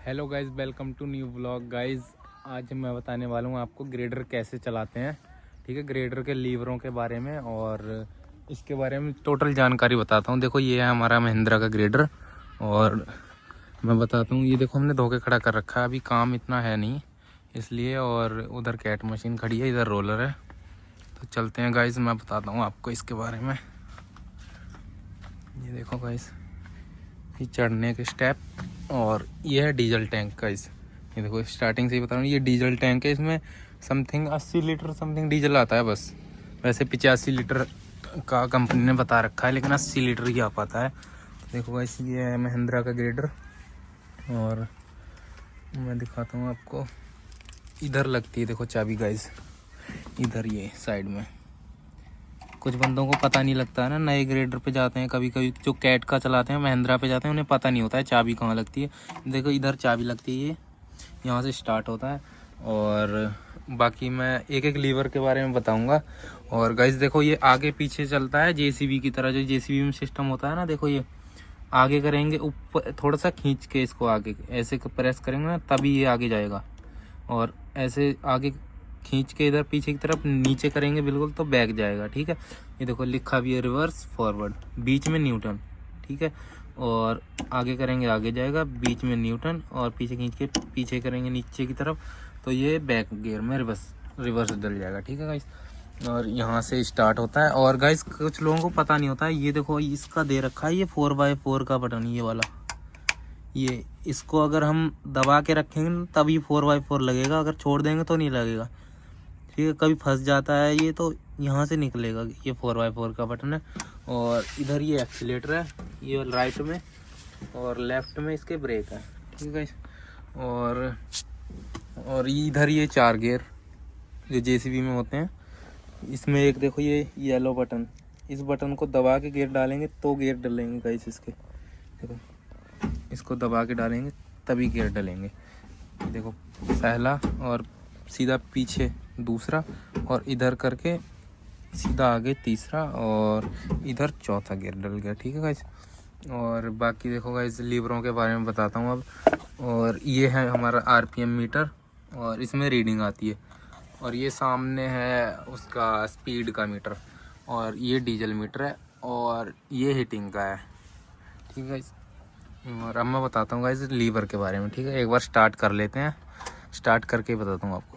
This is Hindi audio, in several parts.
Hello guys, welcome to new vlog guys. आज मैं बताने वाला हूँ आपको ग्रेडर कैसे चलाते हैं। ठीक है, ग्रेडर के लीवरों के बारे में और इसके बारे में टोटल जानकारी बताता हूँ। देखो, ये है हमारा महिंद्रा का ग्रेडर और मैं बताता हूँ। ये देखो, हमने धोके खड़ा कर रखा है, अभी काम इतना है नहीं इसलिए। और उधर कैट मशीन खड़ी है, इधर रोलर है। तो चलते हैं गाइज़, मैं बताता हूँ आपको इसके बारे में। ये देखो गाइज़, ये चढ़ने के स्टेप और ये है डीजल टैंक का। इस ये देखो, स्टार्टिंग से ही बता रहा हूँ, ये डीजल टैंक है। इसमें समथिंग 80 लीटर समथिंग डीजल आता है बस। वैसे 85 लीटर का कंपनी ने बता रखा है, लेकिन 80 लीटर ही आ पाता है। देखो गाइस, ये है महिंद्रा का ग्रेडर और मैं दिखाता हूँ आपको। इधर लगती है, देखो चाबी गाइस, इधर ये साइड में। कुछ बंदों को पता नहीं लगता है ना, नए ग्रेडर पे जाते हैं कभी कभी, जो कैट का चलाते हैं, महिंद्रा पे जाते हैं, उन्हें पता नहीं होता है चाबी कहाँ लगती है। देखो, इधर चाबी लगती है, ये यहाँ से स्टार्ट होता है। और बाकी मैं एक एक लीवर के बारे में बताऊंगा। और गाइस देखो, ये आगे पीछे चलता है जेसीबी की तरह। जो जेसीबी में सिस्टम होता है ना, देखो ये आगे करेंगे, ऊपर थोड़ा सा खींच के इसको आगे ऐसे प्रेस करेंगे ना, तभी ये आगे जाएगा। और ऐसे आगे खींच के इधर पीछे की तरफ नीचे करेंगे बिल्कुल, तो बैक जाएगा। ठीक है, ये देखो लिखा भी है रिवर्स फॉरवर्ड, बीच में न्यूटन। ठीक है, और आगे करेंगे आगे जाएगा, बीच में न्यूटन, और पीछे खींच के पीछे करेंगे नीचे की तरफ, तो ये बैक गियर में रिवर्स डल जाएगा। ठीक है गाइस, और यहाँ से स्टार्ट होता है। और गाइस, कुछ लोगों को पता नहीं होता है, ये देखो इसका दे रखा है, ये 4x4 का बटन, ये वाला। ये इसको अगर हम दबा के रखेंगे तभी 4x4 लगेगा, अगर छोड़ देंगे तो नहीं लगेगा। ठीक है, कभी फंस जाता है ये, तो यहाँ से निकलेगा। ये 4x4 का बटन है। और इधर ये एक्सीलेटर है, ये राइट में, और लेफ्ट में इसके ब्रेक है। ठीक है, और इधर ये 4 गियर जो जेसीबी में होते हैं। इसमें एक देखो, ये येलो बटन, इस बटन को दबा के गियर डालेंगे तो गियर डलेंगे गाइस इसके। देखो, इसको दबा के डालेंगे तभी गियर डलेंगे। देखो, पहला, और सीधा पीछे दूसरा, और इधर करके सीधा आगे तीसरा, और इधर चौथा गियर डल गया। ठीक है गाइस, और बाकी देखो गाइस, लीवरों के बारे में बताता हूँ अब। और ये है हमारा आरपीएम मीटर, और इसमें रीडिंग आती है। और ये सामने है उसका स्पीड का मीटर, और ये डीजल मीटर है, और ये हीटिंग का है। ठीक है गाइस, और अब मैं बताता हूँ गाइस लीवर के बारे में। ठीक है, एक बार स्टार्ट कर लेते हैं, स्टार्ट करके बताता हूँ आपको।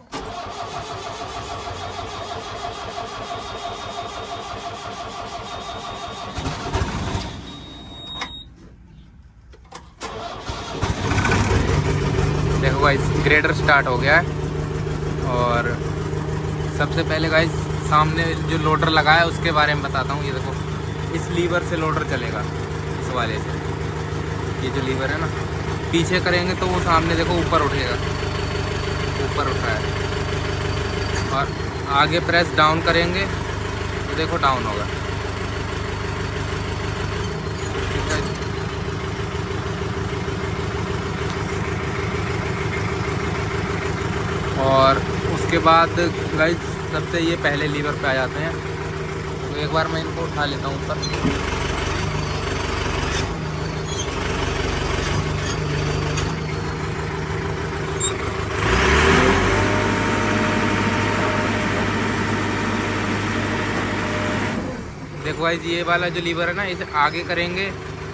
देखो गाइस, ग्रेडर स्टार्ट हो गया है। और सबसे पहले गाइस, सामने जो लोडर लगा है उसके बारे में बताता हूँ। ये देखो, इस लीवर से लोडर चलेगा, इस वाले से। ये जो लीवर है ना, पीछे करेंगे तो वो सामने देखो ऊपर उठेगा, ऊपर उठ रहा है। और आगे प्रेस डाउन करेंगे तो देखो डाउन होगा। ठीक है, और उसके बाद गाइस, सबसे ये पहले लीवर पे आ जाते हैं। तो एक बार मैं इनको उठा लेता हूँ ऊपर। देखो गाइस, ये वाला जो लीवर है ना, इसे आगे करेंगे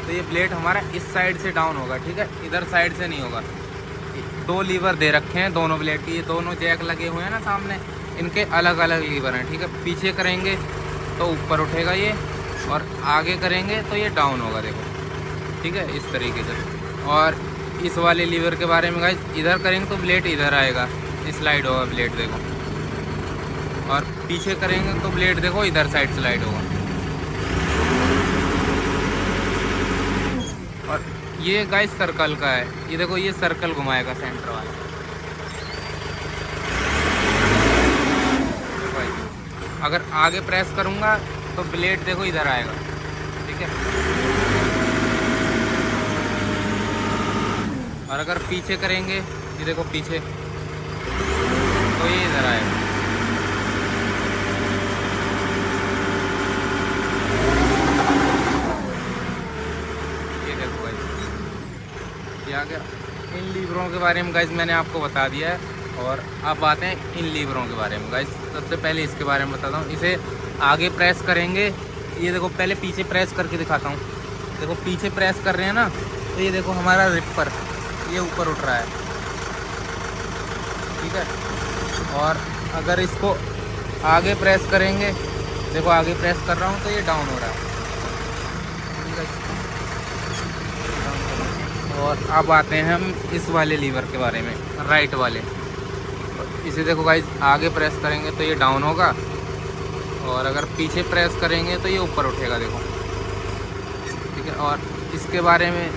तो ये ब्लेड हमारा इस साइड से डाउन होगा। ठीक है, इधर साइड से नहीं होगा। 2 लीवर दे रखे हैं दोनों ब्लेड की, ये दोनों जैक लगे हुए हैं ना सामने, इनके अलग अलग लीवर हैं। ठीक है, पीछे करेंगे तो ऊपर उठेगा ये, और आगे करेंगे तो ये डाउन होगा। देखो, ठीक है, इस तरीके से। और इस वाले लीवर के बारे में गाइस, इधर करेंगे तो ब्लेड इधर आएगा, स्लाइड होगा ब्लेड, देखो। और पीछे करेंगे तो ब्लेड देखो इधर साइड स्लाइड होगा। और ये गाइस सर्कल का है, ये देखो, ये सर्कल घुमाएगा सेंटर वाला। अगर आगे प्रेस करूंगा तो ब्लेड देखो इधर आएगा। ठीक है, और अगर पीछे करेंगे, ये देखो पीछे, तो ये इधर आएगा। ये देखो भाई, ये आ गया। इन लीवरों के बारे में गाइस मैंने आपको बता दिया है। और अब आते हैं इन लीवरों के बारे में गाइस। सबसे पहले इसके बारे में बताता हूँ। इसे आगे प्रेस करेंगे, ये देखो, पहले पीछे प्रेस करके दिखाता हूँ। देखो पीछे प्रेस कर रहे हैं ना, तो ये देखो हमारा रिपर ये ऊपर उठ रहा है, ठीक है। और अगर इसको आगे प्रेस करेंगे, देखो आगे प्रेस कर रहा हूँ तो ये डाउन हो रहा है, ठीक है। और अब आते हैं हम इस वाले लीवर के बारे में, राइट वाले। इसे देखो गाइस, आगे प्रेस करेंगे तो ये डाउन होगा, और अगर पीछे प्रेस करेंगे तो ये ऊपर उठेगा, देखो, ठीक है। और इसके बारे में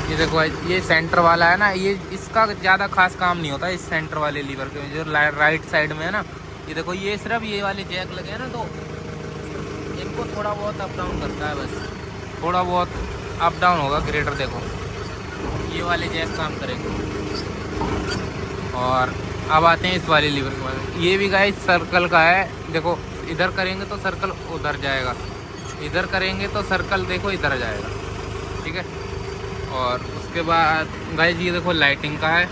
ये देखो गाइस, ये सेंटर वाला है ना, ये इसका ज़्यादा खास काम नहीं होता इस सेंटर वाले लीवर के, जो राइट साइड में है ना। ये देखो, ये सिर्फ ये वाले जैक लगे हैं ना, तो इनको थोड़ा बहुत अप डाउन करता है, बस थोड़ा बहुत अप डाउन होगा ग्रेटर, देखो ये वाले जैक काम करेंगे। और अब आते हैं इस वाले लीवर के बारे में। ये भी गाइस सर्कल का है, देखो इधर करेंगे तो सर्कल उधर जाएगा, इधर करेंगे तो सर्कल देखो इधर जाएगा, ठीक है। और उसके बाद गाइस ये देखो लाइटिंग का है,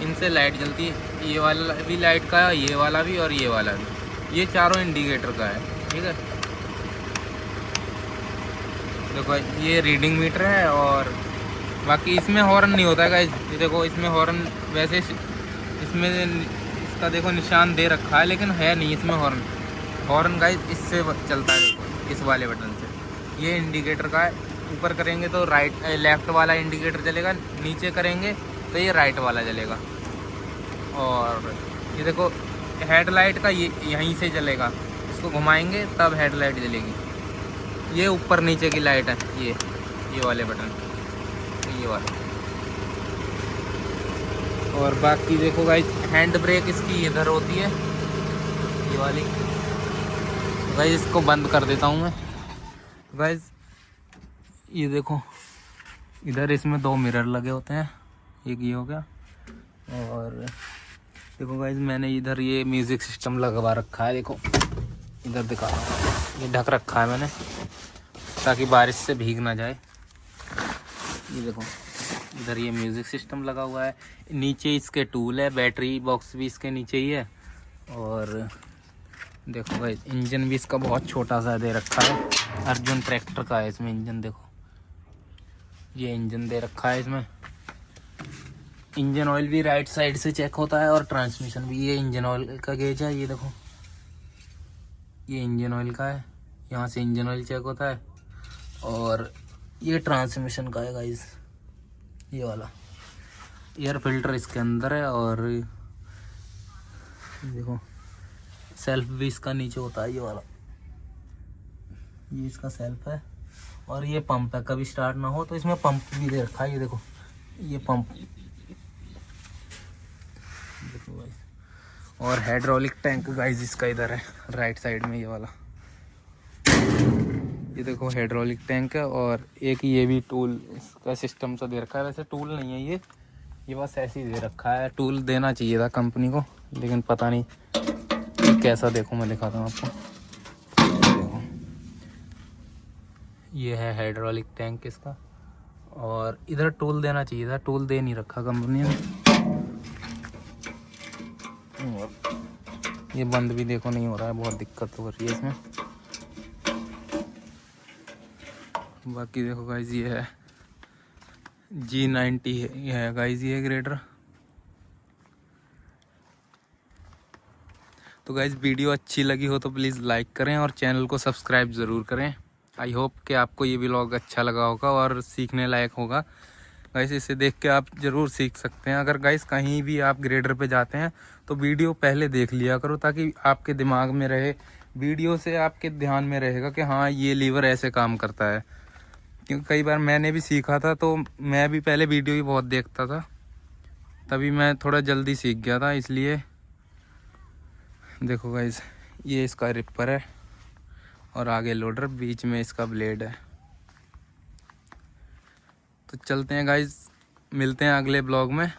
इनसे लाइट जलती है, ये वाला भी लाइट का है, ये वाला भी और ये वाला भी, ये चारों इंडिकेटर का है, ठीक है। देखो ये रीडिंग मीटर है। और बाकी इसमें हॉर्न नहीं होता है गाइस, ये देखो इसमें हॉर्न, वैसे इसमें इसका देखो निशान दे रखा है, लेकिन है नहीं इसमें हॉर्न। हॉर्न गाइस इससे चलता है, देखो इस वाले बटन से। ये इंडिकेटर का है, ऊपर करेंगे तो लेफ़्ट वाला इंडिकेटर जलेगा, नीचे करेंगे तो ये राइट वाला जलेगा। और ये देखो हेडलाइट का ये यहीं से जलेगा, इसको घुमाएंगे तब हेडलाइट जलेगी। ये ऊपर नीचे की लाइट है, ये वाले बटन, ये वाला। और बाकी देखो गाइस, हैंड ब्रेक इसकी इधर होती है, ये वाली। गाइस इसको बंद कर देता हूँ मैं। गाइस ये देखो, इधर इसमें 2 मिरर लगे होते हैं, एक ये हो गया। और देखो गाइस, मैंने इधर ये म्यूज़िक सिस्टम लगवा रखा है, देखो इधर दिखा रहा हूँ, ये ढक रखा है मैंने ताकि बारिश से भीग ना जाए। ये देखो इधर ये म्यूज़िक सिस्टम लगा हुआ है, नीचे इसके टूल है, बैटरी बॉक्स भी इसके नीचे ही है। और देखो भाई इंजन भी इसका बहुत छोटा सा दे रखा है, अर्जुन ट्रैक्टर का है इसमें इंजन, देखो ये इंजन दे रखा है इसमें। इंजन ऑयल भी राइट साइड से चेक होता है, और ट्रांसमिशन भी, ये इंजन ऑयल का गेज है, ये देखो ये इंजन ऑयल का है, यहाँ से इंजन ऑयल चेक होता है। और ये ट्रांसमिशन का है गाइस, ये वाला एयर फिल्टर इसके अंदर है। और देखो सेल्फ भी इसका नीचे होता है, ये वाला, ये इसका सेल्फ है। और ये पंप है, कभी स्टार्ट ना हो तो इसमें पंप भी दे रखा है, ये देखो ये पंप, देखो गाइस। और हाइड्रोलिक टैंक गाइस इसका इधर है राइट साइड में, ये वाला, ये देखो हाइड्रोलिक टैंक है। और एक ये भी टूल इसका सिस्टम सा दे रखा है, वैसे टूल नहीं है ये बस ऐसे ही दे रखा है। टूल देना चाहिए था कंपनी को, लेकिन पता नहीं कैसा, देखो मैं दिखाता हूँ आपको। देखो ये है हाइड्रोलिक टैंक इसका, और इधर टूल देना चाहिए था, टूल दे नहीं रखा कंपनी ने। ये बंद भी देखो नहीं हो रहा है, बहुत दिक्कत हो रही है इसमें। बाकी देखो गाइस, ये है G90 है गाइस ये ग्रेडर। तो गाइस वीडियो अच्छी लगी हो तो प्लीज़ लाइक करें और चैनल को सब्सक्राइब ज़रूर करें। आई होप कि आपको ये व्लॉग अच्छा लगा होगा और सीखने लायक होगा। गाइस इसे देख के आप ज़रूर सीख सकते हैं। अगर गाइस कहीं भी आप ग्रेडर पे जाते हैं तो वीडियो पहले देख लिया करो, ताकि आपके दिमाग में रहे, वीडियो से आपके ध्यान में रहेगा कि हाँ ये लीवर ऐसे काम करता है। क्योंकि कई बार मैंने भी सीखा था, तो मैं भी पहले वीडियो ही बहुत देखता था, तभी मैं थोड़ा जल्दी सीख गया था। इसलिए देखो गाइस, ये इसका रिपर है और आगे लोडर, बीच में इसका ब्लेड है। तो चलते हैं गाइस, मिलते हैं अगले ब्लॉग में।